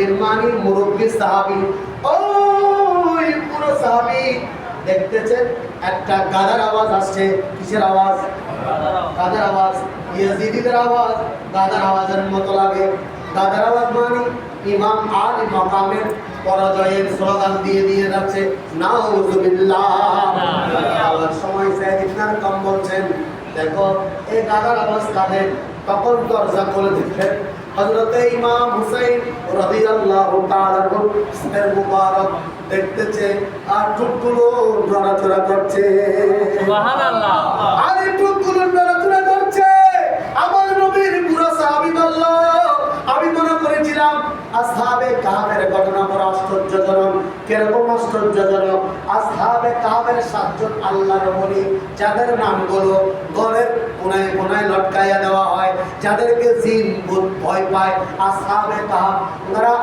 নবীর মানি মুরব্বী সাহাবী, ওই পুরো সাহাবী দেখতেছেন একটা গাধার আওয়াজ আসছে। কিসের আওয়াজ? গাধার আওয়াজ। ইয়াজিদিদের আওয়াজ গাধার আওয়াজের মতো লাগে। গাধার আওয়াজ মানে ইমাম আলী মাকামের পরাজয়ের স্লোগান দিয়ে দিয়ে যাচ্ছে নাউজুবিল্লাহ। আওয়াজ সময় সাইয়েদনা কম বলছেন, দেখো এই গাধার আওয়াজ কাদের? তখন দরজা খুলে দিলেন হযরতে ইমাম হুসাইন রাদিয়াল্লাহু তাআলা এর মুবারক দেখতেছে আর টুকগুলো নড়াচড়া করছে। সুবহানাল্লাহ। আর এই টুকগুলো নড়াচড়া করছে। আমার নবীর পুরো সাহাবী বলল, আমি মনে করেছিলাম আসহাবে কাহফের ঘটনা বড় আশ্চর্যজনক। কিরকম আশ্চর্যজনক? আসহাবে কাহফের 7 জন আল্লাহর ওলি, যাদের নামগুলো ঘরের কোনায় কোনায় লটকাইয়া দেওয়া হয়, যাদেরকে জিন ভূত ভয় পায়। আসহাবে কাহফ, ওনারা